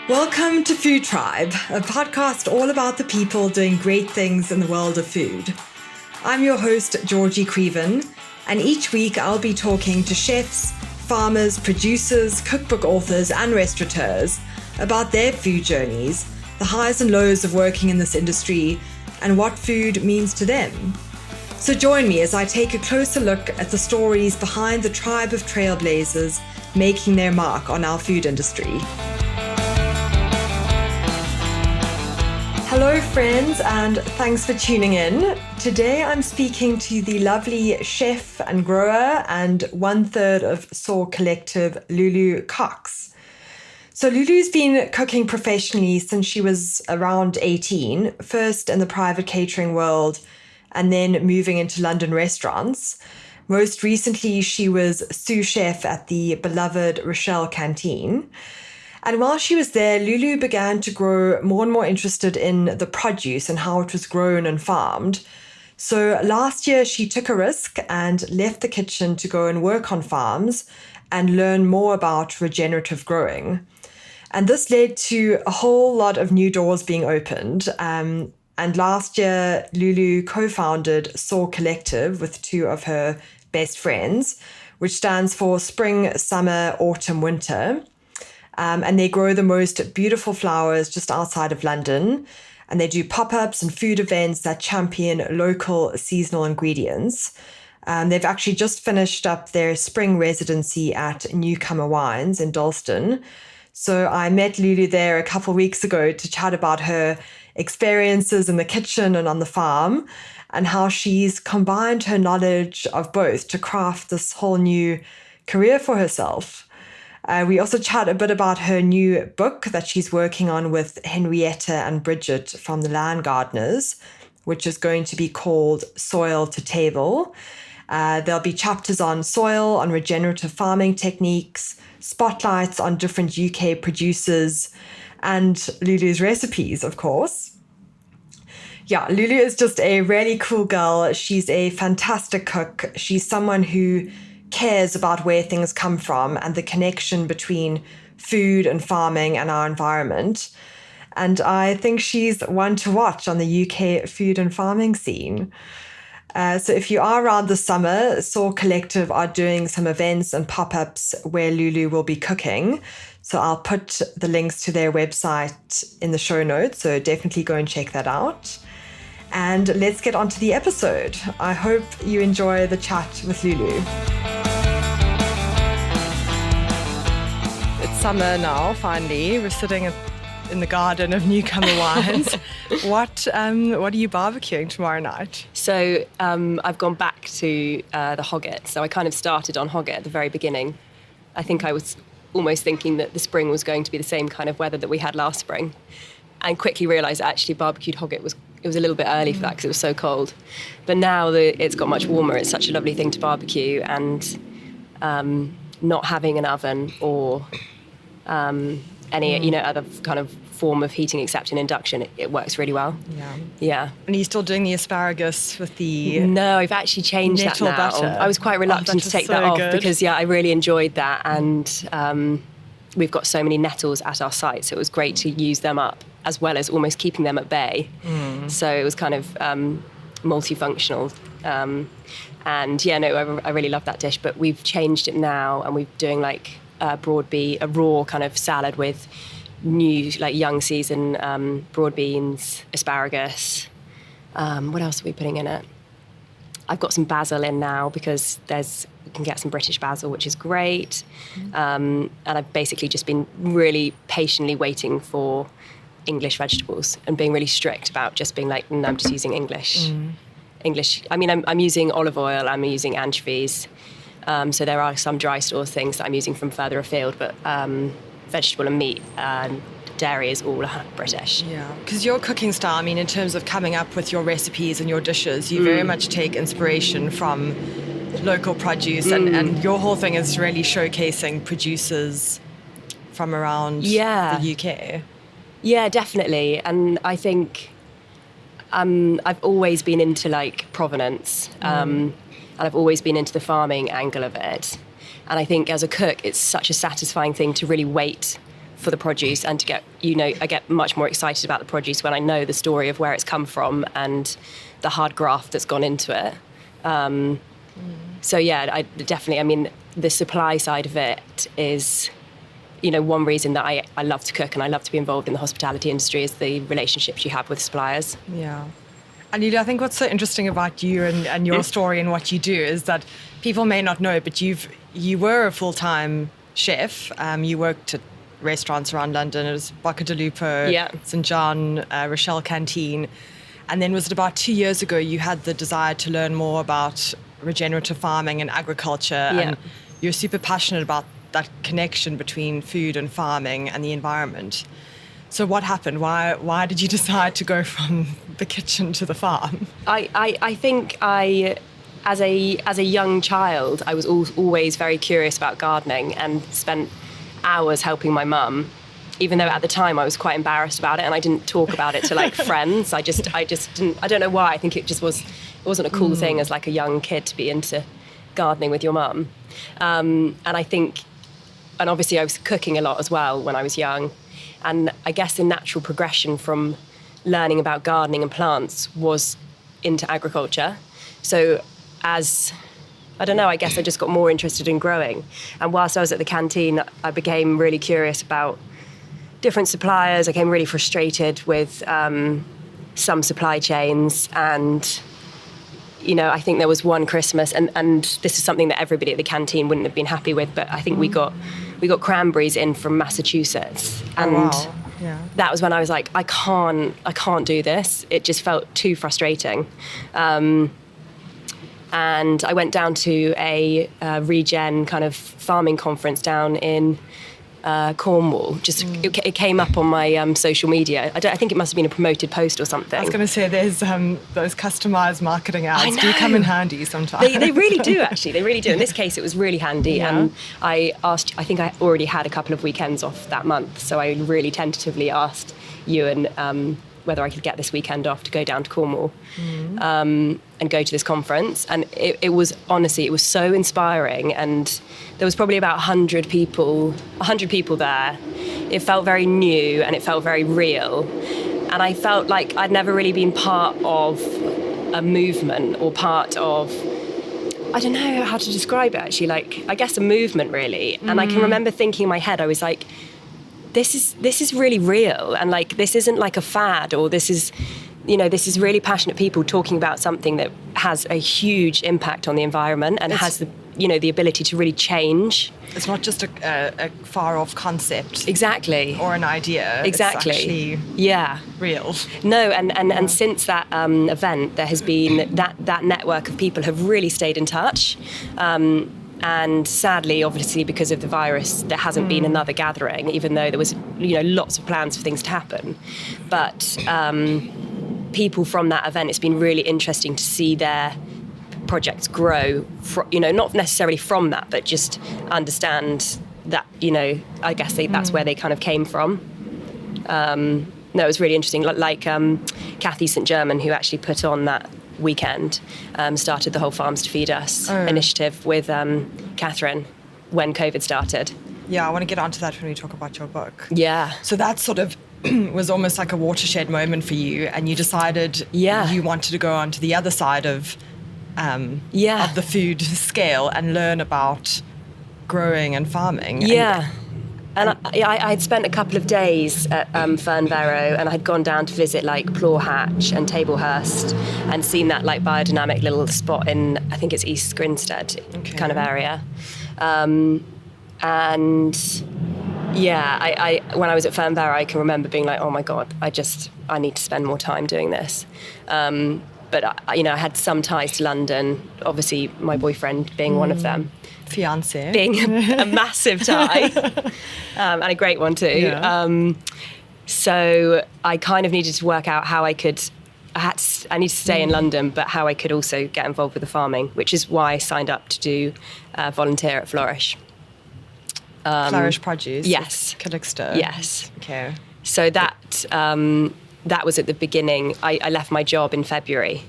Welcome to Food Tribe, a podcast all about the people doing great things in the world of food. I'm your host, Georgie Creven, and each week I'll be talking to chefs, farmers, producers, cookbook authors, and restaurateurs about their food journeys, the highs and lows of working in this industry, and what food means to them. So join me as I take a closer look at the stories behind the tribe of trailblazers making their mark on our food industry. Hello friends, and thanks for tuning in. Today I'm speaking to the lovely chef and grower and 1/3 of Soar Collective, Lulu Cox. So Lulu's been cooking professionally since she was around 18, first in the private catering world and then moving into London restaurants. Most recently, she was sous chef at the beloved Rochelle Canteen. And while she was there, Lulu began to grow more and more interested in the produce and how it was grown and farmed. So last year, she took a risk and left the kitchen to go and work on farms and learn more about regenerative growing. And this led to a whole lot of new doors being opened. And last year, Lulu co-founded Soar Collective with two of her best friends, which stands for Spring, Summer, Autumn, Winter. And they grow the most beautiful flowers just outside of London. And they do pop-ups and food events that champion local seasonal ingredients. They've actually just finished up their spring residency at Newcomer Wines in Dalston. So I met Lulu there a couple of weeks ago to chat about her experiences in the kitchen and on the farm and how she's combined her knowledge of both to craft this whole new career for herself. We also chat a bit about her new book that she's working on with Henrietta and Bridget from the Land Gardeners, which is going to be called Soil to Table. There'll be chapters on soil, on regenerative farming techniques, spotlights on different UK producers, and Lulu's recipes, of course. Yeah, Lulu is just a really cool girl. She's a fantastic cook. She's someone who cares about where things come from and the connection between food and farming and our environment. And I think she's one to watch on the UK food and farming scene. So if you are around this summer, Soar Collective are doing some events and pop-ups where Lulu will be cooking. So I'll put the links to their website in the show notes. So definitely go and check that out. And let's get on to the episode. I hope you enjoy the chat with Lulu. It's summer now, finally. We're sitting in the garden of Newcomer Wines. What are you barbecuing tomorrow night? So I've gone back to the hogget. So I kind of started on hogget at the very beginning. I think I was almost thinking that the spring was going to be the same kind of weather that we had last spring, and quickly realised that actually barbecued hogget was a little bit early for that because it was so cold. But now that it's got much warmer, it's such a lovely thing to barbecue, and not having an oven or any other kind of form of heating except in induction, it works really well. Yeah. And are you still doing the asparagus with the No, I've actually changed that now. Butter? I was quite reluctant to take that off because I really enjoyed that, and we've got so many nettles at our site, so it was great to use them up as well as almost keeping them at bay. So it was kind of multifunctional. I really love that dish, but we've changed it now, and we're doing like broad bean, a raw kind of salad with new, like young season broad beans, asparagus. What else are we putting in it? I've got some basil in now because we can get some British basil, which is great. And I've basically just been really patiently waiting for English vegetables and being really strict about just being like, no, I'm just using English. I mean, I'm using olive oil, I'm using anchovies. So there are some dry store things that I'm using from further afield, but vegetable and meat and dairy is all British. Yeah, because your cooking style, I mean, in terms of coming up with your recipes and your dishes, you very much take inspiration from local produce, and your whole thing is really showcasing producers from around the UK. Yeah, definitely. And I think I've always been into like provenance, and I've always been into the farming angle of it. And I think as a cook, it's such a satisfying thing to really wait for the produce, and to get, I get much more excited about the produce when I know the story of where it's come from and the hard graft that's gone into it. So yeah, I definitely, I mean, the supply side of it is, one reason that I love to cook and I love to be involved in the hospitality industry is the relationships you have with suppliers. Yeah. And I think what's so interesting about you and your story and what you do is that people may not know, but you were a full-time chef. You worked at restaurants around London. It was Bocca de Lupo, St. John, Rochelle Canteen. And then was it about 2 years ago you had the desire to learn more about regenerative farming and agriculture, and you're super passionate about that connection between food and farming and the environment. So what happened? Why did you decide to go from the kitchen to the farm? I think as a young child, I was always very curious about gardening and spent hours helping my mum, even though at the time I was quite embarrassed about it and I didn't talk about it to like friends. I just didn't, I don't know why. I think it wasn't a cool thing as like a young kid to be into gardening with your mum. And I think, and obviously I was cooking a lot as well when I was young. And I guess the natural progression from learning about gardening and plants was into agriculture. So I guess I just got more interested in growing. And whilst I was at the canteen, I became really curious about different suppliers. I became really frustrated with some supply chains. And, I think there was one Christmas, and this is something that everybody at the canteen wouldn't have been happy with, but I think we got cranberries in from Massachusetts. And that was when I was like, I can't do this. It just felt too frustrating. And I went down to a regen kind of farming conference down in Cornwall. It came up on my social media. I think it must have been a promoted post or something. I was going to say there's those customized marketing ads do come in handy sometimes. They really do, actually. They really do. In this case, it was really handy. And I think I already had a couple of weekends off that month, so I really tentatively asked Ewan whether I could get this weekend off to go down to Cornwall and go to this conference. And it was, honestly, it was so inspiring. And there was probably about 100 people there. It felt very new and it felt very real. And I felt like I'd never really been part of a movement or part of, I don't know how to describe it actually, like, I guess a movement really. And I can remember thinking in my head, I was like, this is really real, and like this isn't like a fad, or this is really passionate people talking about something that has a huge impact on the environment and has the ability to really change. It's not just a far off concept, exactly, or an idea. Exactly, it's actually real. No, and since that event, there has been that network of people have really stayed in touch. And sadly, obviously, because of the virus, there hasn't been another gathering, even though there was, lots of plans for things to happen. But people from that event, it's been really interesting to see their projects grow, not necessarily from that, but just understand that, I guess that's where they kind of came from. No, it was really interesting. Like Kathy St. German, who actually put on that weekend, started the whole Farms to Feed Us initiative with Catherine when COVID started. Yeah, I want to get onto that when we talk about your book. Yeah. So that sort of was almost like a watershed moment for you, and you decided you wanted to go onto the other side of the food scale and learn about growing and farming. Yeah. And I'd spent a couple of days at Fernvarrow, and I'd gone down to visit like Plawhatch and Tablehurst and seen that like biodynamic little spot in, I think it's East Grinstead kind of area. And I when I was at Fernvarrow, I can remember being like, oh my God, I need to spend more time doing this. But I had some ties to London, obviously my boyfriend being one of them. Fiancé. Being a massive tie, and a great one too. Yeah. So I kind of needed to work out how I need to stay in London, but how I could also get involved with the farming, which is why I signed up to do volunteer at Flourish. Flourish Produce? Yes. Calixto? Yes. Okay. So that was at the beginning. I left my job in February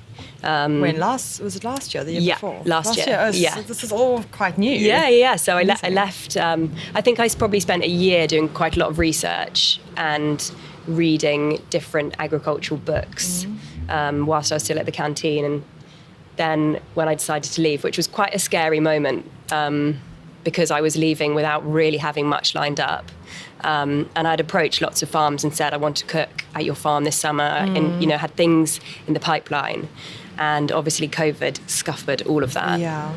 Was it last year, the year before? Last year. Oh, yeah. So this is all quite new. Yeah. So I left, I think I probably spent a year doing quite a lot of research and reading different agricultural books whilst I was still at the canteen. And then when I decided to leave, which was quite a scary moment because I was leaving without really having much lined up. And I'd approached lots of farms and said, I want to cook at your farm this summer, and, had things in the pipeline. And obviously COVID scuppered all of that. Yeah.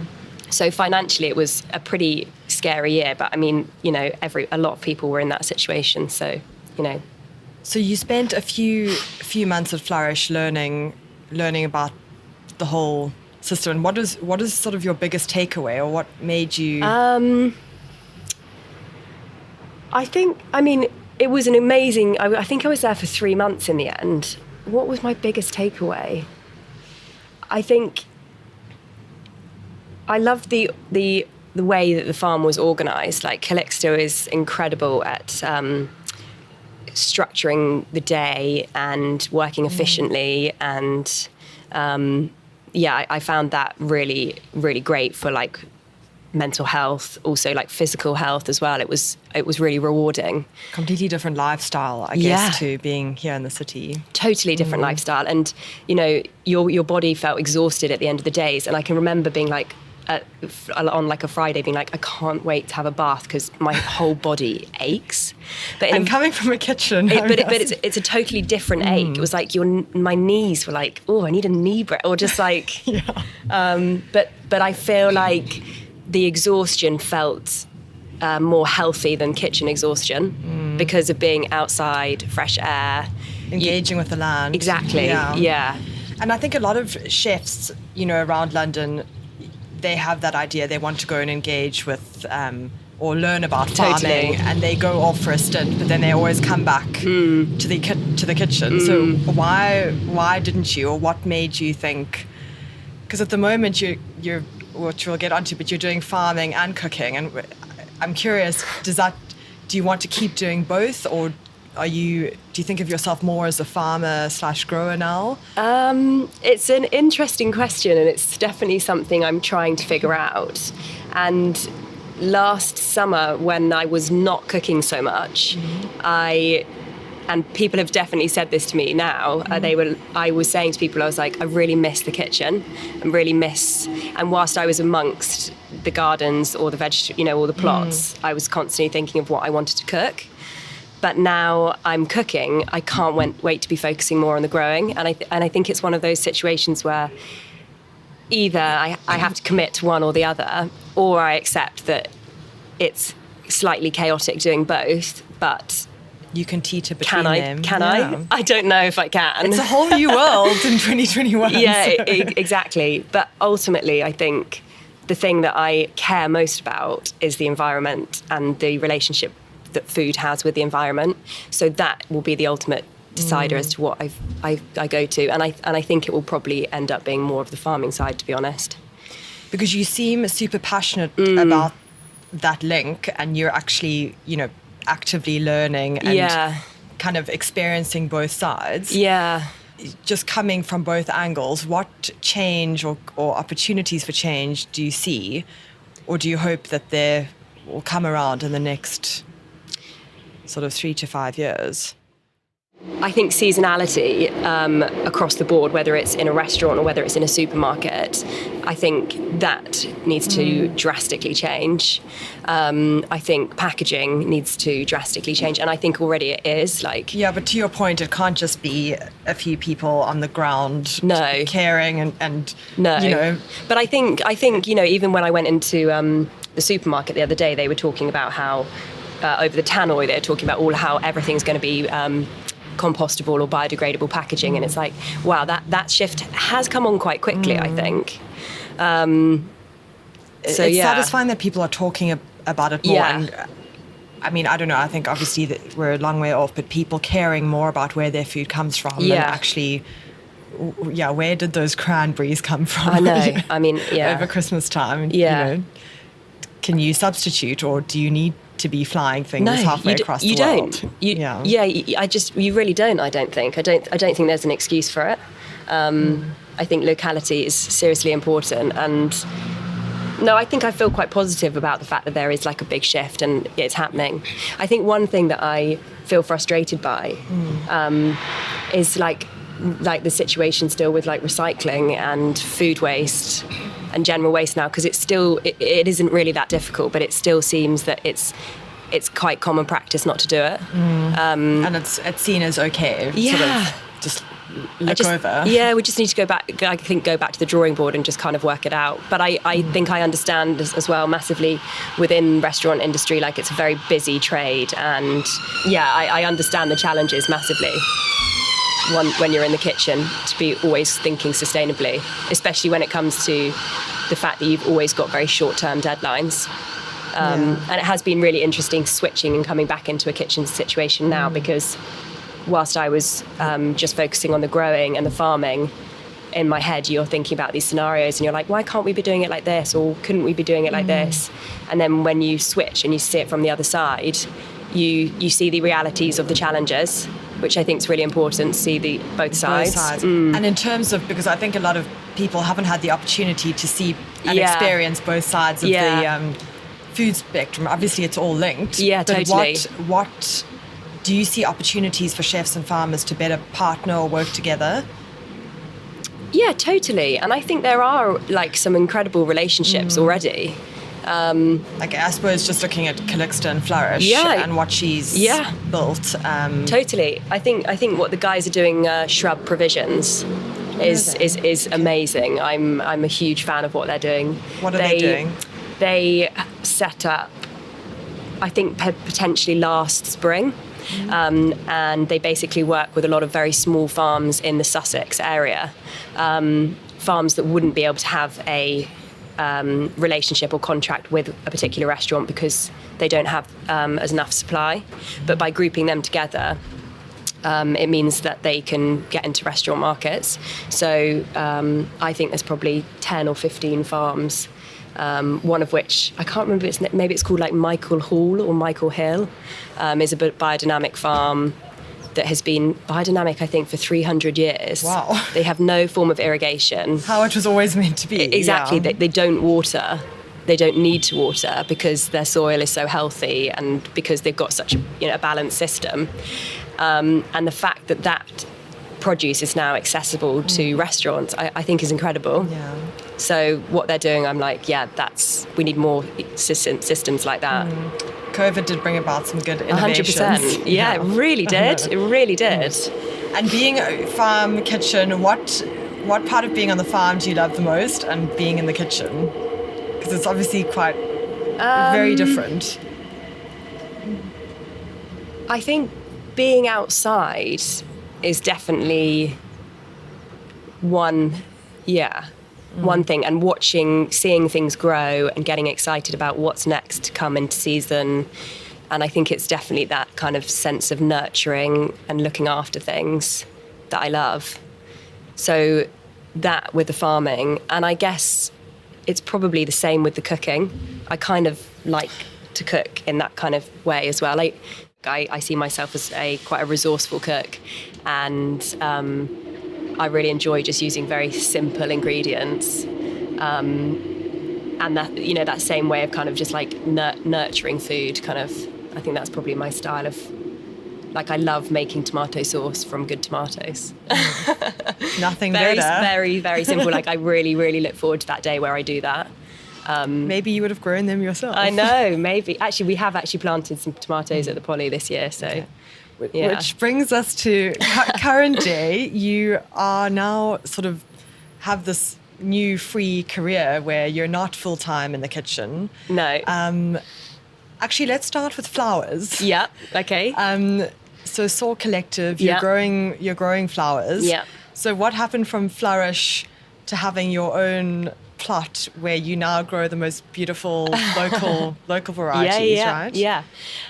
So financially, it was a pretty scary year. But I mean, a lot of people were in that situation. So, So you spent a few months at Flourish learning about the whole system. And what is sort of your biggest takeaway, or what made you? It was an amazing. I think I was there for 3 months in the end. What was my biggest takeaway? I think I loved the way that the farm was organised. Like Calixto is incredible at structuring the day and working efficiently, and I found that really, really great for like mental health, also like physical health as well. It was really rewarding. Completely different lifestyle, I guess, to being here in the city. Totally different lifestyle, and your body felt exhausted at the end of the days. And I can remember being like on like a Friday being like, I can't wait to have a bath because my whole body aches. And coming from a kitchen, but it's a totally different ache. It was like my knees were like, oh, I need a knee break, or just like. But I feel like the exhaustion felt more healthy than kitchen exhaustion because of being outside, fresh air, engaging with the land. Exactly. Yeah. And I think a lot of chefs, around London, they have that idea. They want to go and engage with or learn about farming, and they go off for a stint, but then they always come back to the kitchen. So why didn't you, or what made you think? Because at the moment you're which we'll get onto, but you're doing farming and cooking, and I'm curious, do you want to keep doing both, or do you think of yourself more as a farmer / grower now? It's an interesting question, and it's definitely something I'm trying to figure out. And last summer, when I was not cooking so much, and people have definitely said this to me now. I was saying to people, I was like, I really miss the kitchen, and whilst I was amongst the gardens or the all the plots, I was constantly thinking of what I wanted to cook. But now I'm cooking, I can't wait to be focusing more on the growing, and I think it's one of those situations where either I have to commit to one or the other, or I accept that it's slightly chaotic doing both, but. You can teeter between them. Can I? I don't know if I can. It's a whole new world in 2021. Yeah, exactly. But ultimately, I think the thing that I care most about is the environment and the relationship that food has with the environment. So that will be the ultimate decider as to what I go to. And I think it will probably end up being more of the farming side, to be honest. Because you seem super passionate about that link, and you're actually, actively learning and kind of experiencing both sides. Yeah. Just coming from both angles, what change or opportunities for change do you see, or do you hope that they will come around in the next sort of 3 to 5 years? I think seasonality across the board, whether it's in a restaurant or whether it's in a supermarket, I think that needs to drastically change. I think packaging needs to drastically change, and I think already it is. Yeah, but to your point, it can't just be a few people on the ground caring and no. But I think even when I went into the supermarket the other day, they were talking about how over the tannoy, they're talking about how everything's going to be compostable or biodegradable packaging, and it's like, wow, that shift has come on quite quickly, I think. It's satisfying that people are talking about it more. Yeah. And I mean, I don't know, I think obviously that we're a long way off, but people caring more about where their food comes from and actually, where did those cranberries come from? I know. I mean, over Christmas time. Can you substitute, or do you need to be flying things halfway across the world? You really don't. I don't think. I don't think there's an excuse for it. I think locality is seriously important. And no, I think I feel quite positive about the fact that there is like a big shift and it's happening. I think one thing that I feel frustrated by is like the situation still with like recycling and food waste and general waste now, because it isn't really that difficult, but it still seems that it's quite common practice not to do it. And it's seen as okay. Sort of just look over. Yeah, we just need to go back to the drawing board and just kind of work it out. But I think I understand as well massively within restaurant industry, like it's a very busy trade. And I understand the challenges massively when you're in the kitchen to be always thinking sustainably, especially when it comes to the fact that you've always got very short-term deadlines. And it has been really interesting switching and coming back into a kitchen situation now, because whilst I was just focusing on the growing and the farming, in my head you're thinking about these scenarios and you're like, why can't we be doing it like this, or couldn't we be doing it like this? And then when you switch and you see it from the other side, you see the realities of the challenges, which I think is really important to see both sides. And in terms of, because I think a lot of people haven't had the opportunity to see and experience both sides of the food spectrum. Obviously it's all linked. Yeah, but totally. What do you see opportunities for chefs and farmers to better partner or work together? Yeah, totally. And I think there are like some incredible relationships already. Like I suppose just looking at Calixta and Flourish and what she's built. Totally. I think what the guys are doing, Shrub Provisions, is amazing. I'm a huge fan of what they're doing. What are they doing? They set up, I think potentially last spring, and they basically work with a lot of very small farms in the Sussex area, farms that wouldn't be able to have a relationship or contract with a particular restaurant because they don't have as enough supply. But by grouping them together, it means that they can get into restaurant markets. So I think there's probably 10 or 15 farms, one of which, I can't remember, maybe it's called like Michael Hall or Michael Hill, is a biodynamic farm that has been biodynamic, I think, for 300 years. Wow. They have no form of irrigation. How it was always meant to be. Exactly. They don't water. They don't need to water because their soil is so healthy and because they've got such a balanced system. And the fact that produce is now accessible to restaurants, I think is incredible. Yeah. So what they're doing, I'm like, we need more systems like that. COVID did bring about some good innovations. 100%. Yeah, it really did. It really did. And being a farm kitchen, what part of being on the farm do you love the most, and being in the kitchen? Because it's obviously quite very different. I think being outside is definitely one thing, and seeing things grow and getting excited about what's next to come into season. And I think it's definitely that kind of sense of nurturing and looking after things that I love. So that with the farming, and I guess it's probably the same with the cooking. I kind of like to cook in that kind of way as well. Like I see myself as quite a resourceful cook, and I really enjoy just using very simple ingredients, and that same way of kind of just like nurturing food. Kind of, I think that's probably my style of. Like I love making tomato sauce from good tomatoes. Nothing very, better. Very, very simple. Like I really, really look forward to that day where I do that. Maybe you would have grown them yourself. I know, maybe. Actually, we have planted some tomatoes at the Poly this year, so. Okay. Yeah. Which brings us to current day. You are now sort of have this new free career where you're not full-time in the kitchen. No. Actually, let's start with flowers. Yeah, okay. So Soar Collective, you're growing flowers. Yeah. So what happened from Flourish to having your own plot where you now grow the most beautiful local varieties, right? Yeah.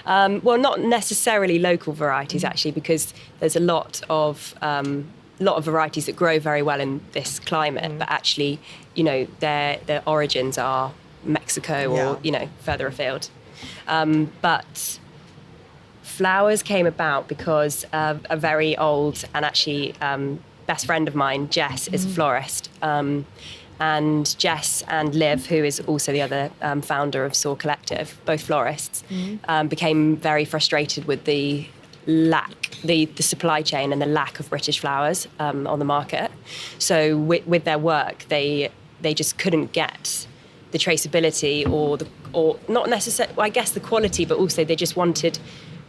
Well, not necessarily local varieties actually, because there's a lot of varieties that grow very well in this climate, but actually, their origins are Mexico or further afield. But flowers came about because a very old and actually best friend of mine, Jess, is a florist. And Jess and Liv, who is also the other founder of Soar Collective, both florists, became very frustrated with the supply chain and the lack of British flowers on the market. So with their work, they just couldn't get the traceability or not necessarily, I guess, the quality, but also they just wanted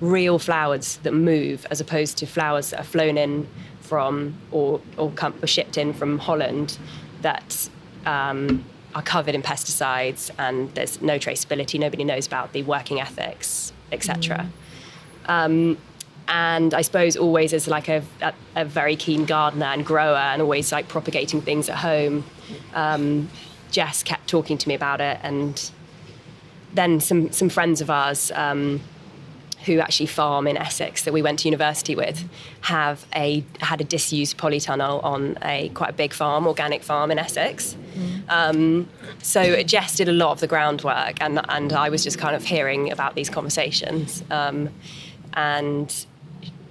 real flowers that move, as opposed to flowers that are flown in from or shipped in from Holland that are covered in pesticides, and there's no traceability. Nobody knows about the working ethics, etc. And I suppose always as like a very keen gardener and grower, and always like propagating things at home, Jess kept talking to me about it. And then some friends of ours who actually farm in Essex that we went to university with had a disused polytunnel on quite a big farm, organic farm in Essex. So Jess did a lot of the groundwork, and I was just kind of hearing about these conversations. And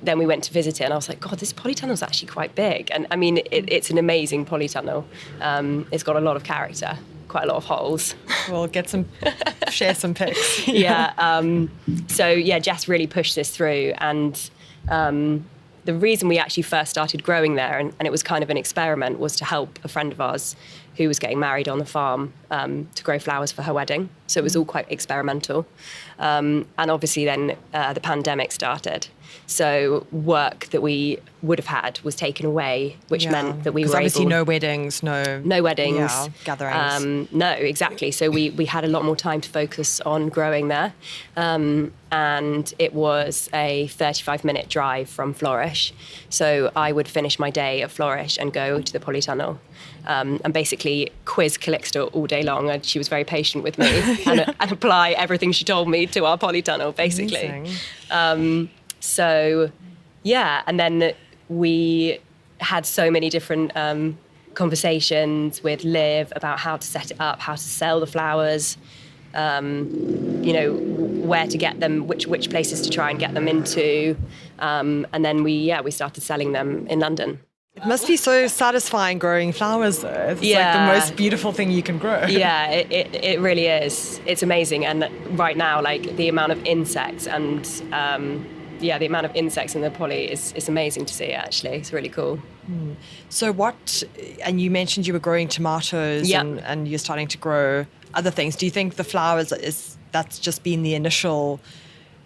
then we went to visit it, and I was like, God, this polytunnel's actually quite big. And I mean, it's an amazing polytunnel. It's got a lot of character, quite a lot of holes. We'll share some pics. So Jess really pushed this through. And the reason we actually first started growing there, and it was kind of an experiment, was to help a friend of ours who was getting married on the farm to grow flowers for her wedding. So it was all quite experimental. And obviously then the pandemic started. So work that we would have had was taken away, which meant that we were obviously able... no weddings, gatherings. No, exactly. So we had a lot more time to focus on growing there. And it was a 35-minute drive from Flourish. So I would finish my day at Flourish and go to the polytunnel and basically quiz Calixta all day long. And she was very patient with me and apply everything she told me to our polytunnel, basically. And then we had so many different conversations with Liv about how to set it up, how to sell the flowers, where to get them, which places to try and get them into. And then we started selling them in London. It must be so satisfying growing flowers, though. It's like the most beautiful thing you can grow. Yeah, it really is. It's amazing. And right now, like the amount of insects and the amount of insects in the poly is amazing to see, actually. It's really cool. So and you mentioned you were growing tomatoes and you're starting to grow other things. Do you think the flowers, that's just been the initial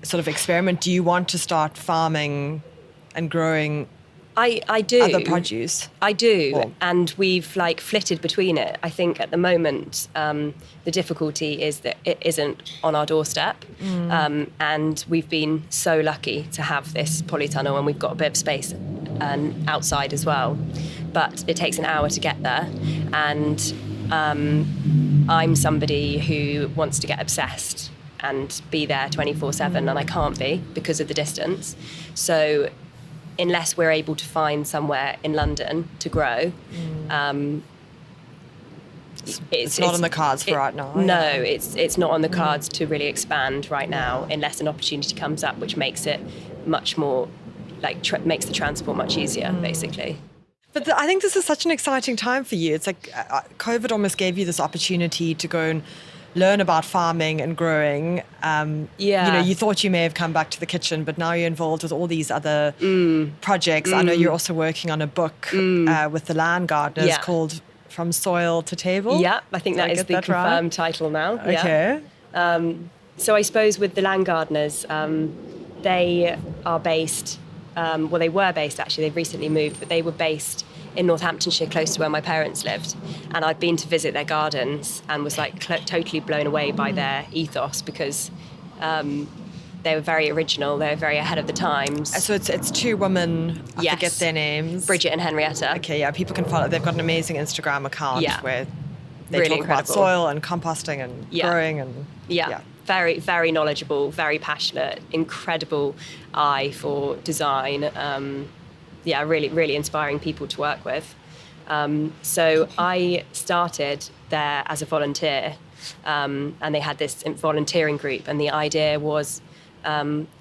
sort of experiment? Do you want to start farming and growing I do. other produce? I do. And we've flitted between it. I think at the moment, the difficulty is that it isn't on our doorstep. And we've been so lucky to have this polytunnel, and we've got a bit of space outside as well. But it takes an hour to get there. And I'm somebody who wants to get obsessed and be there 24/7, and I can't be because of the distance. So unless we're able to find somewhere in London to grow, it's not on the cards for right now. No, it's not on the cards to really expand right now, unless an opportunity comes up which makes it much more, makes the transport much easier, basically. But I think this is such an exciting time for you. It's like COVID almost gave you this opportunity to go and learn about farming and growing. You thought you may have come back to the kitchen, but now you're involved with all these other projects. I know you're also working on a book with the land gardeners called From Soil to Table. Yeah, I think that is the confirmed title now. Okay. So I suppose with the land gardeners, they are based... they were based, actually. They've recently moved, but they were based in Northamptonshire, close to where my parents lived. And I'd been to visit their gardens and was totally blown away by their ethos, because they were very original. They were very ahead of the times. So it's two women. I forget their names. Bridget and Henrietta. Okay, yeah, people can follow. They've got an amazing Instagram account where they really talk incredible. About soil and composting and growing and Very, very knowledgeable, very passionate, incredible eye for design. Really, really inspiring people to work with. So I started there as a volunteer, and they had this volunteering group, and the idea was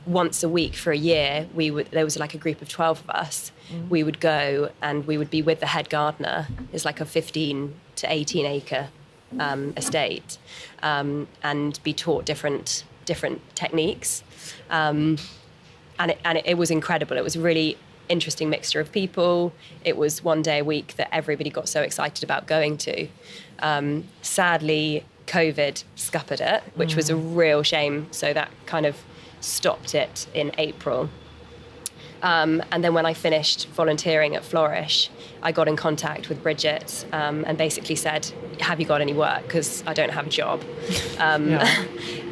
once a week for a year, there was like a group of 12 of us. We would go and we would be with the head gardener. It's like a 15 to 18 acre estate, and be taught different techniques. And it was incredible. It was a really interesting mixture of people. It was one day a week that everybody got so excited about going to. Sadly, COVID scuppered it, which was a real shame. So that kind of stopped it in April. And then when I finished volunteering at Flourish, I got in contact with Bridget and basically said, have you got any work? Because I don't have a job.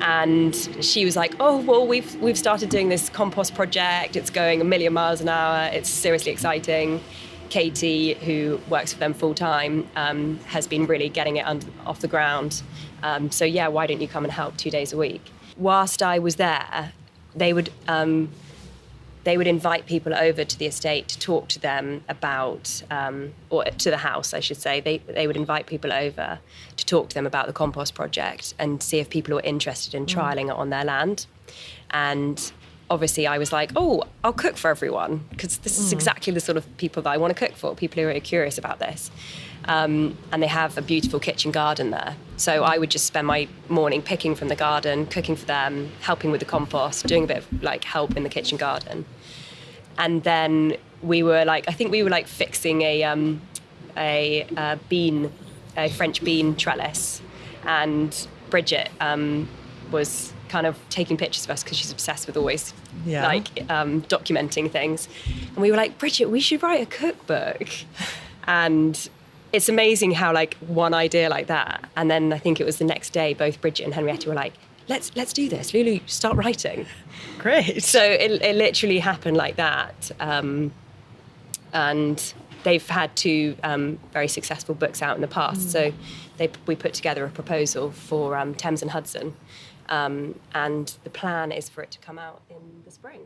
And she was like, oh, well, we've started doing this compost project. It's going 1,000,000 miles an hour. It's seriously exciting. Katie, who works for them full time, has been really getting it off the ground. So yeah, why don't you come and help 2 days a week? Whilst I was there, they would invite people over to the estate to talk to them about, or to the house, I should say. They would invite people over to talk to them about the compost project and see if people were interested in trialling it on their land. And obviously I was like, oh, I'll cook for everyone, because this is exactly the sort of people that I want to cook for, people who are curious about this. And they have a beautiful kitchen garden there. So I would just spend my morning picking from the garden, cooking for them, helping with the compost, doing a bit of like help in the kitchen garden. And then we were fixing a French bean trellis. And Bridget was kind of taking pictures of us because she's obsessed with always documenting things. And we were like, Bridget, we should write a cookbook. And it's amazing how like one idea like that, and then I think it was the next day, both Bridget and Henrietta were like, let's do this. Lulu, start writing. Great. So it literally happened like that. And they've had 2 very successful books out in the past. So we put together a proposal for Thames and Hudson. And the plan is for it to come out in the spring.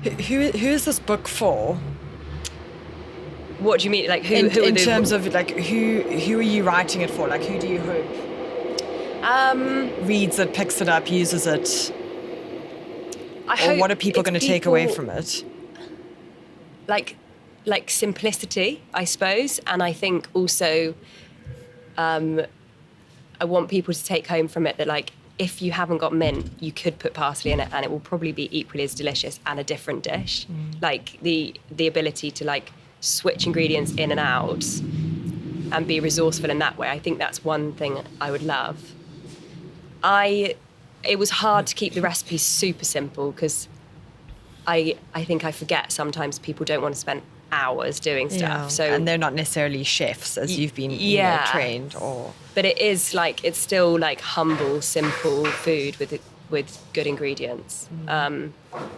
Who is this book for? What do you mean? Like who in terms of like who are you writing it for? Like who do you hope reads it, picks it up, uses it? Or what are people going to take away from it? Like simplicity, I suppose, and I think also I want people to take home from it that like if you haven't got mint, you could put parsley in it, and it will probably be equally as delicious and a different dish. Like the ability to like switch ingredients in and out and be resourceful in that way. I think that's one thing I would love. It was hard to keep the recipes super simple because I think I forget sometimes people don't want to spend hours doing stuff. Yeah. So and they're not necessarily chefs as you've been trained, or but it is like it's still like humble, simple food with good ingredients.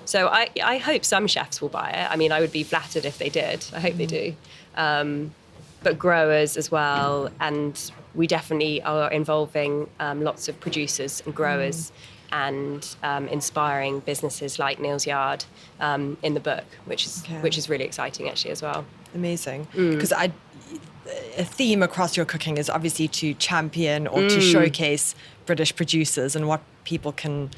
So I hope some chefs will buy it. I mean, I would be flattered if they did. I hope they do. But growers as well. And we definitely are involving lots of producers and growers and inspiring businesses like Neil's Yard in the book, which is really exciting actually as well. Amazing. Because a theme across your cooking is obviously to champion or to showcase British producers and what people can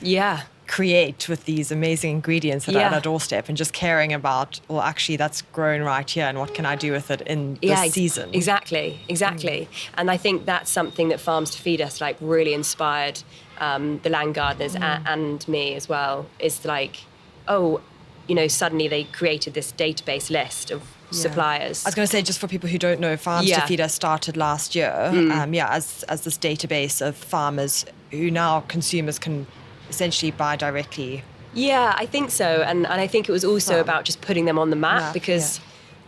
create with these amazing ingredients that are at our doorstep, and just caring about, well, actually that's grown right here and what can I do with it in this season. Exactly. And I think that's something that Farms to Feed Us like really inspired the land gardeners and me as well, is like, suddenly they created this database list of suppliers. I was going to say, just for people who don't know, Farms to Feed Us started last year, as this database of farmers who now consumers can essentially buy directly. Yeah, I think so. And I think it was also about just putting them on the map because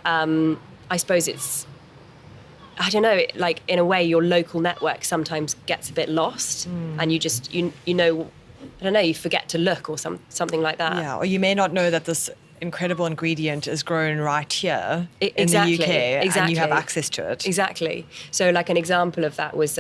I suppose it's, I don't know, like in a way your local network sometimes gets a bit lost and you just, you know, I don't know, you forget to look or something like that. Yeah, or you may not know that this incredible ingredient is grown right here in the UK and you have access to it. Exactly. So like an example of that was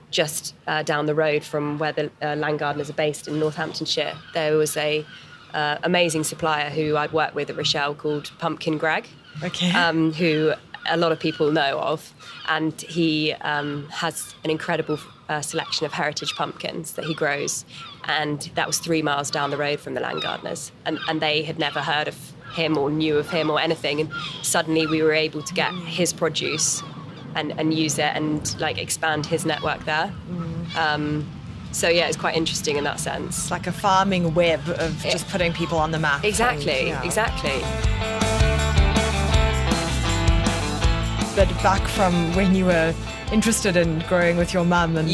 just down the road from where the land gardeners are based in Northamptonshire. There was a amazing supplier who I'd worked with at Rochelle called Pumpkin Greg, who a lot of people know of, and he has an incredible selection of heritage pumpkins that he grows, And that was 3 miles down the road from the Land Gardeners. And they had never heard of him or knew of him or anything. And suddenly we were able to get his produce and use it and like expand his network there. So yeah, it's quite interesting in that sense. It's like a farming web of just putting people on the map. Exactly. But back from when you were interested in growing with your mum and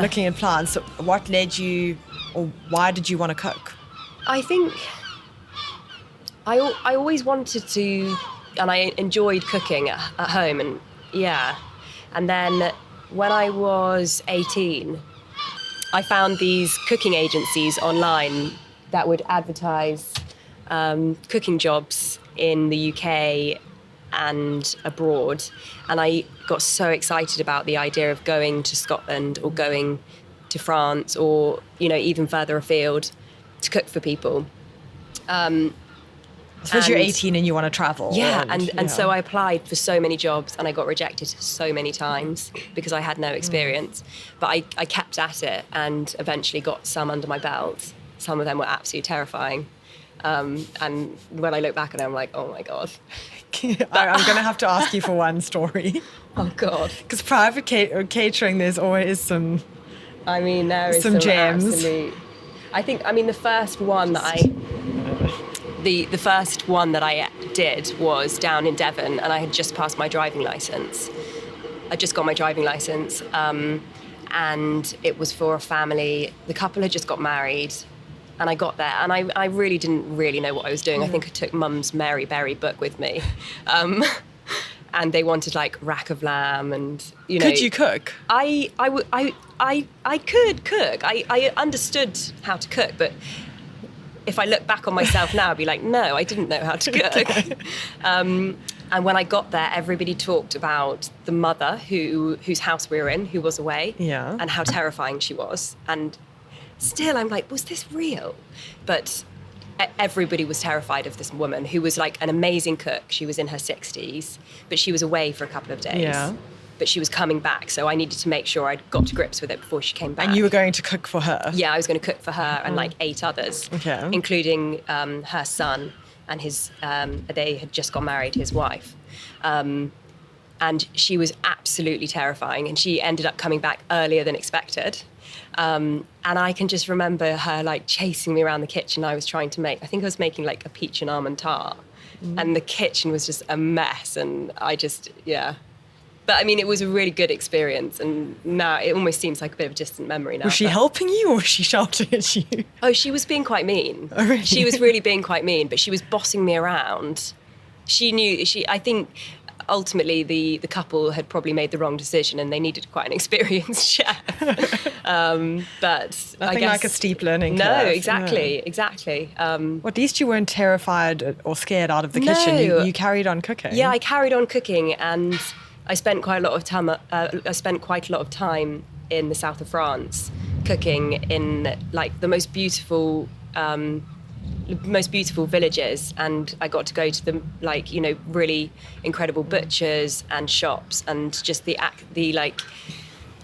looking at plants, what led you, or why did you want to cook? I think I always wanted to, and I enjoyed cooking at home, and then when I was 18, I found these cooking agencies online that would advertise cooking jobs in the UK and abroad, and I got so excited about the idea of going to Scotland or going to France or even further afield to cook for people. I suppose you're 18 and you want to travel. And so I applied for so many jobs and I got rejected so many times because I had no experience. But I kept at it and eventually got some under my belt. Some of them were absolutely terrifying. And when I look back at it, I'm like, oh my God. I'm going to have to ask you for one story. Oh God. Because private catering, there's always some... there is some gems. The first one that the first one that I did was down in Devon, and I had just passed my driving licence. I just got my driving licence, and it was for a family. The couple had just got married, and I got there, and I really didn't really know what I was doing. I think I took Mum's Mary Berry book with me, and they wanted like rack of lamb, and Could you cook? I could cook. I understood how to cook, but if I look back on myself now, I'd be like, no, I didn't know how to cook. And when I got there, everybody talked about the mother whose house we were in, who was away, and how terrifying she was. And still, I'm like, was this real? But everybody was terrified of this woman who was like an amazing cook. She was in her 60s, but she was away for a couple of days. Yeah. But she was coming back, so I needed to make sure I got to grips with it before she came back. And you were going to cook for her? Yeah, I was going to cook for her and like 8 others, including her son and his. They had just got married, his wife, and she was absolutely terrifying. And she ended up coming back earlier than expected. And I can just remember her like chasing me around the kitchen. I was making like a peach and almond tart, and the kitchen was just a mess. And I just But it was a really good experience, and now it almost seems like a bit of a distant memory now. Was she helping you, or was she shouting at you? Oh, she was being quite mean. Oh, really? She was really being quite mean, but she was bossing me around. I think ultimately the couple had probably made the wrong decision, and they needed quite an experienced chef. But nothing like a steep learning curve. No, exactly. Well, at least you weren't terrified or scared out of the kitchen. You carried on cooking. Yeah, I carried on cooking, and I spent quite a lot of time in the south of France cooking in like the most beautiful villages, and I got to go to the really incredible butchers and shops, and just the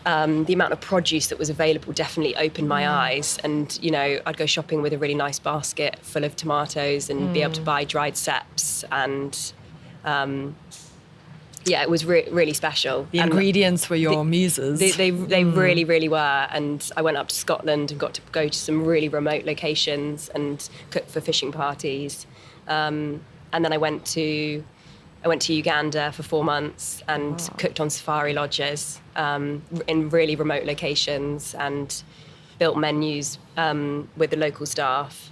amount of produce that was available definitely opened my eyes. And I'd go shopping with a really nice basket full of tomatoes and be able to buy dried ceps, and it was really special. The ingredients were your muses. They really, really were. And I went up to Scotland and got to go to some really remote locations and cook for fishing parties. And then I went to Uganda for 4 months and cooked on safari lodges in really remote locations, and built menus with the local staff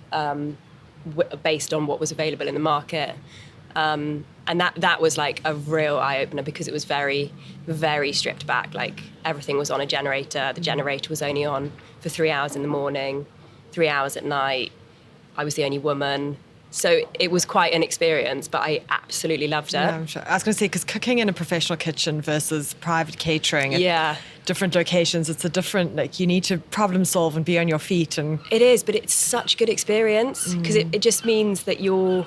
based on what was available in the market. And that was like a real eye-opener, because it was very, very stripped back. Like everything was on a generator. The generator was only on for 3 hours in the morning, 3 hours at night. I was the only woman. So it was quite an experience, but I absolutely loved it. Yeah, I'm sure. I was going to say, because cooking in a professional kitchen versus private catering at different locations, it's a different, you need to problem solve and be on your feet. And it is, but it's such a good experience, because it just means that you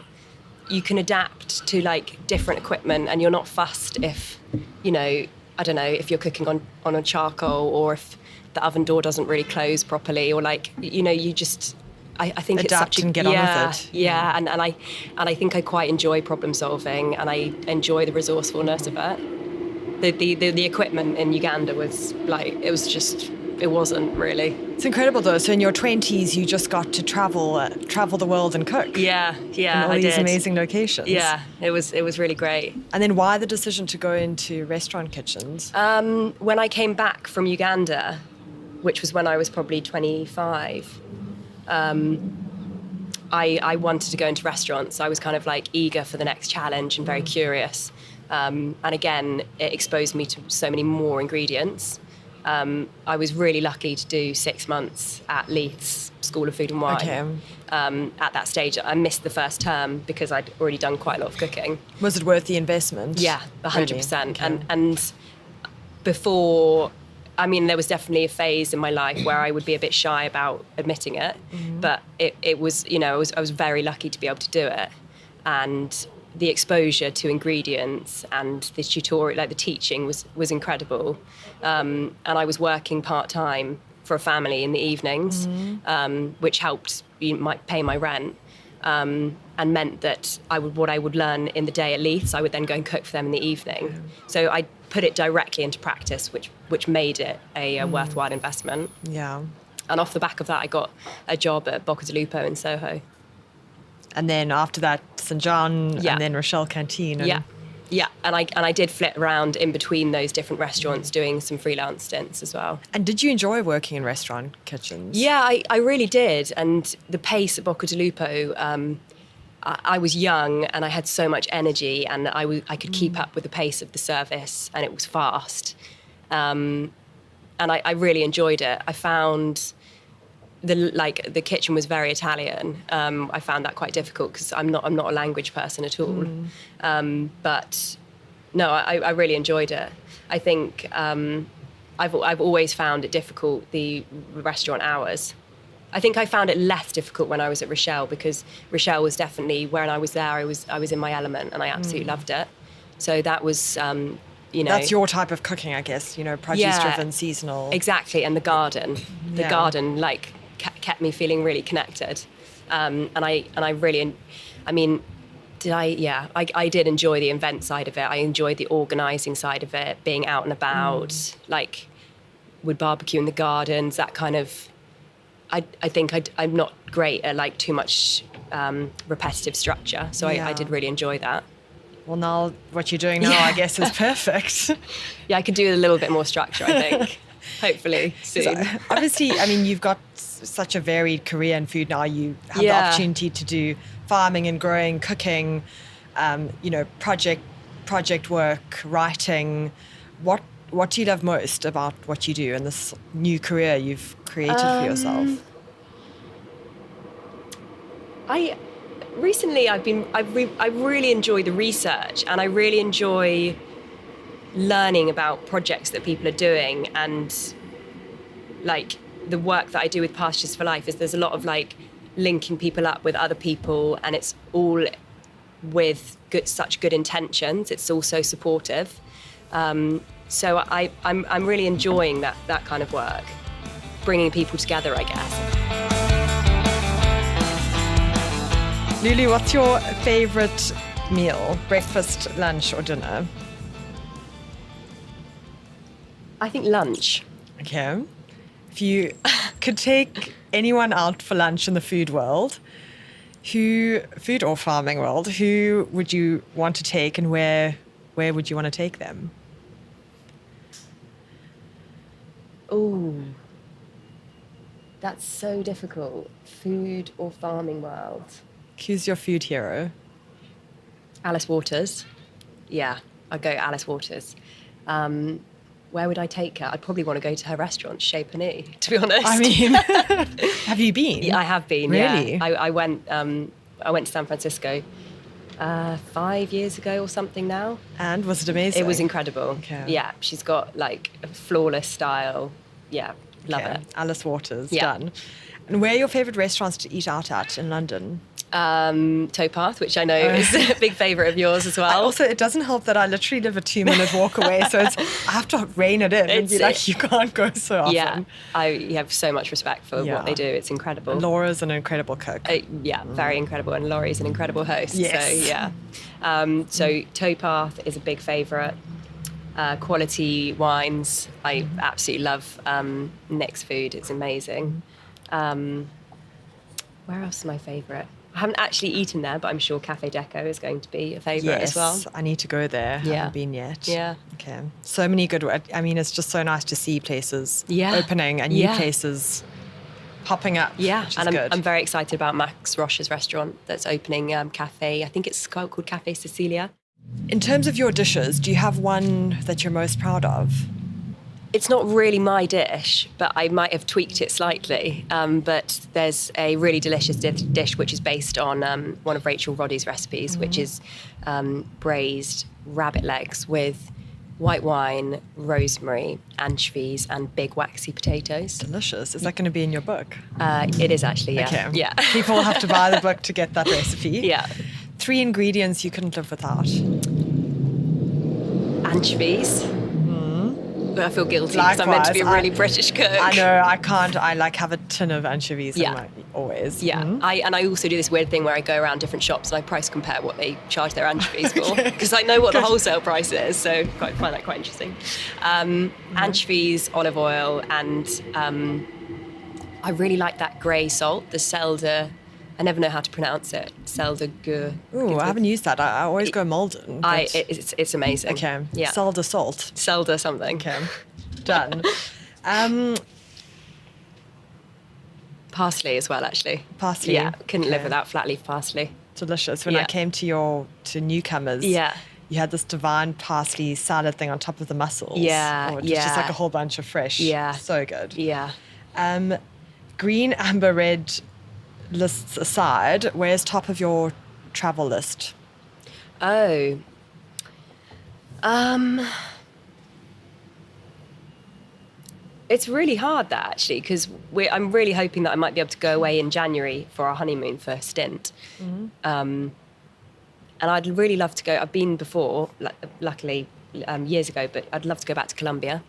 can adapt to different equipment, and you're not fussed if, I don't know, if you're cooking on a charcoal, or if the oven door doesn't really close properly, or like, you know, you just, I think adapt it's such a, and get on with it. Yeah, and I think I quite enjoy problem solving, and I enjoy the resourcefulness of it. The equipment in Uganda was like, it wasn't really. It's incredible though. So in your 20s, you just got to travel the world and cook. Yeah, in all I these did. amazing locations. Yeah, it was really great. And then why the decision to go into restaurant kitchens? When I came back from Uganda, which was when I was probably 25, I wanted to go into restaurants. I was kind of like eager for the next challenge and very curious. And again, it exposed me to so many more ingredients. I was really lucky to do 6 months at Leith's School of Food and Wine. Okay. At that stage, I missed the first term because I'd already done quite a lot of cooking. Was it worth the investment? Yeah, 100%. Really? Okay. And before, I mean, there was definitely a phase in my life where I would be a bit shy about admitting it, but it was, you know, I was very lucky to be able to do it. And the exposure to ingredients and the tutorial, like the teaching was incredible. And I was working part-time for a family in the evenings, which helped might pay my rent, and meant that what I would learn in the day at Leith's, I would then go and cook for them in the evening. So I put it directly into practice, which made it a worthwhile investment. Yeah. And off the back of that, I got a job at Bocca di Lupo in Soho. And then after that, St. John, Yeah. and then Rochelle Canteen. And Yeah, and I did flit around in between those different restaurants doing some freelance stints as well. And did you enjoy working in restaurant kitchens? Yeah, I really did. And the pace at Bocca di Lupo, I was young and I had so much energy, and I could keep up with the pace of the service, and it was fast. And I really enjoyed it. I found the kitchen was very Italian. I found that quite difficult because I'm not a language person at all. But no, I really enjoyed it. I think I've always found it difficult, the restaurant hours. I think I found it less difficult when I was at Rochelle, because Rochelle was definitely, when I was there, I was in my element and I absolutely loved it. So that was, you know. That's your type of cooking, I guess, you know, produce-driven, seasonal. Exactly, and the garden. The Yeah. garden, like, kept me feeling really connected. And I really, I mean, I did enjoy the event side of it. I enjoyed the organising side of it, being out and about, like, would barbecue in the gardens, that kind of. I think I'm not great at like too much repetitive structure, so I did really enjoy that. Well, now what you're doing now, I guess, is perfect. Yeah, I could do a little bit more structure, I think. Hopefully soon. Obviously, I mean, you've got such a varied career in food now. You have the opportunity to do farming and growing, cooking, you know, project work, writing. What do you love most about what you do in this new career you've created for yourself? I really enjoy the research, and I really enjoy learning about projects that people are doing, and like the work that I do with Pastures for Life is there's a lot of like linking people up with other people, and it's all with such good intentions. It's also supportive. So I'm really enjoying that kind of work, bringing people together, I guess. Lulu, what's your favourite meal? Breakfast, lunch or dinner? I think lunch. Okay. If you could take anyone out for lunch in the food world, food or farming world, who would you want to take, and where would you want to take them? Oh, that's so difficult. Food or farming world? Who's your food hero? Alice Waters. Yeah, I'd go Alice Waters. Where would I take her? I'd probably want to go to her restaurant, Chez Panisse, to be honest. I mean, have you been? Yeah, I have been, Really? yeah. I went to San Francisco 5 years ago or something now. And was it amazing? It was incredible. Okay. Yeah, she's got like a flawless style. Yeah, love it. Alice Waters, Yeah. done. And where are your favourite restaurants to eat out at in London? Towpath, which I know is a big favourite of yours as well. Also, it doesn't help that I literally live a 2-minute walk away, so I have to rein it in and be like, you can't go so often. Yeah, I have so much respect for what they do. It's incredible. Laura's an incredible cook. Very incredible, and Laurie's an incredible host. Yes. So so Towpath is a big favourite. Quality wines, I absolutely love. Nick's food, it's amazing. Where else is my favourite? I haven't actually eaten there, but I'm sure Cafe Deco is going to be a favourite as well. Yes, I need to go there. I haven't been yet. Yeah. Okay. So many good, I mean, it's just so nice to see places opening and new places popping up. Yeah, which is and good. I'm very excited about Max Roche's restaurant that's opening cafe. I think it's called Cafe Cecilia. In terms of your dishes, do you have one that you're most proud of? It's not really my dish, but I might have tweaked it slightly. But there's a really delicious dish which is based on one of Rachel Roddy's recipes, which is braised rabbit legs with white wine, rosemary, anchovies, and big waxy potatoes. Delicious. Is that going to be in your book? It is actually, yeah. Okay. Yeah. People will have to buy the book to get that recipe. Yeah. 3 ingredients you couldn't live without. Anchovies. I feel guilty because I'm meant to be a really British cook. I know, I can't. I have a tin of anchovies always. Yeah, I also do this weird thing where I go around different shops and I price compare what they charge their anchovies for, because I know what the wholesale price is, so I find that quite interesting. Anchovies, olive oil, and I really like that grey salt, the Selder. I never know how to pronounce it. Selder gur. Ooh, I haven't used that. I always go Malden. It's amazing. Okay. Yeah. Selder salt. Selder something. Okay. Done. Parsley as well, actually. Parsley. Yeah, couldn't live without flat leaf parsley. Delicious. When I came to newcomers, you had this divine parsley salad thing on top of the mussels. Yeah, just like a whole bunch of fresh. Yeah. So good. Yeah. Green, amber, red lists aside, where's top of your travel list? Oh. It's really hard, that, actually, because I'm really hoping that I might be able to go away in January for our honeymoon for a stint. And I'd really love to go. I've been before, luckily, years ago, but I'd love to go back to Colombia.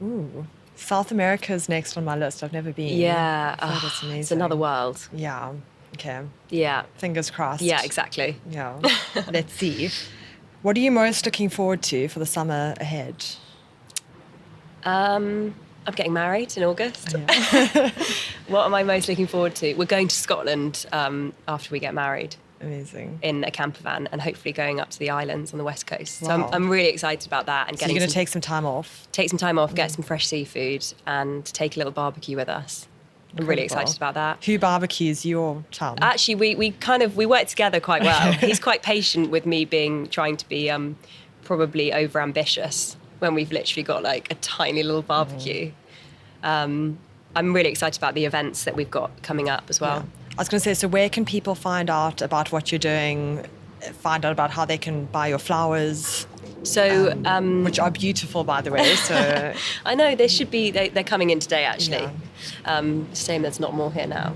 Ooh. South America's next on my list. I've never been. Yeah. That's amazing. It's another world. Yeah. Okay. Yeah. Fingers crossed. Yeah, exactly. Yeah. Let's see. What are you most looking forward to for the summer ahead? I'm getting married in August. Yeah. What am I most looking forward to? We're going to Scotland after we get married. Amazing. In a camper van, and hopefully going up to the islands on the west coast. Wow. So I'm really excited about that. And so you're going to take some time off? Take some time off, get some fresh seafood, and take a little barbecue with us. I'm really excited about that. Who barbecues, you or Tom? Actually, we work together quite well. He's quite patient with me trying to be probably over ambitious when we've literally got like a tiny little barbecue. I'm really excited about the events that we've got coming up as well. Yeah. I was going to say, so where can people find out about what you're doing, find out about how they can buy your flowers? So, which are beautiful, by the way. So I know they should be. They're coming in today, actually. Shame there's not more here now.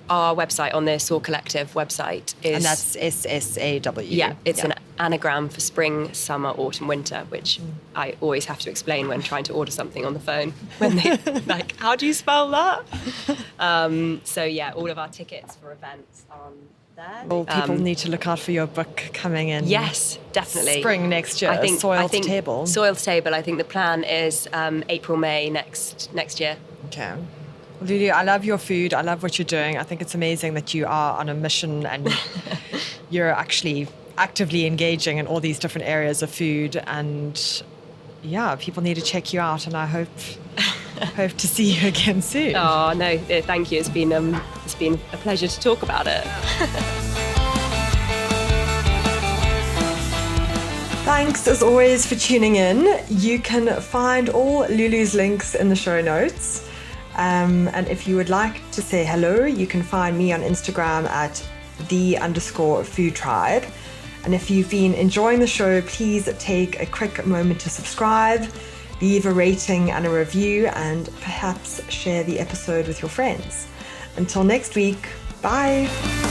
Our website on the Soar Collective website is, and that's SSAW. Yeah, it's an anagram for spring, summer, autumn, winter, which I always have to explain when trying to order something on the phone. When they like, how do you spell that? So yeah, all of our tickets for events are on there. Well, people need to look out for your book coming in. Yes, definitely. Spring next year. Soil to Table. Soil to Table. I think the plan is April, May next year. Okay. Well, Lulu, I love your food. I love what you're doing. I think it's amazing that you are on a mission and you're actually actively engaging in all these different areas of food. And yeah, people need to check you out. And I hope to see you again soon. Oh no, thank you. It's been a pleasure to talk about it. Thanks as always for tuning in. You can find all Lulu's links in the show notes. And if you would like to say hello, you can find me on Instagram at @the_food tribe. And if you've been enjoying the show, please take a quick moment to subscribe, leave a rating and a review, and perhaps share the episode with your friends. Until next week, Bye.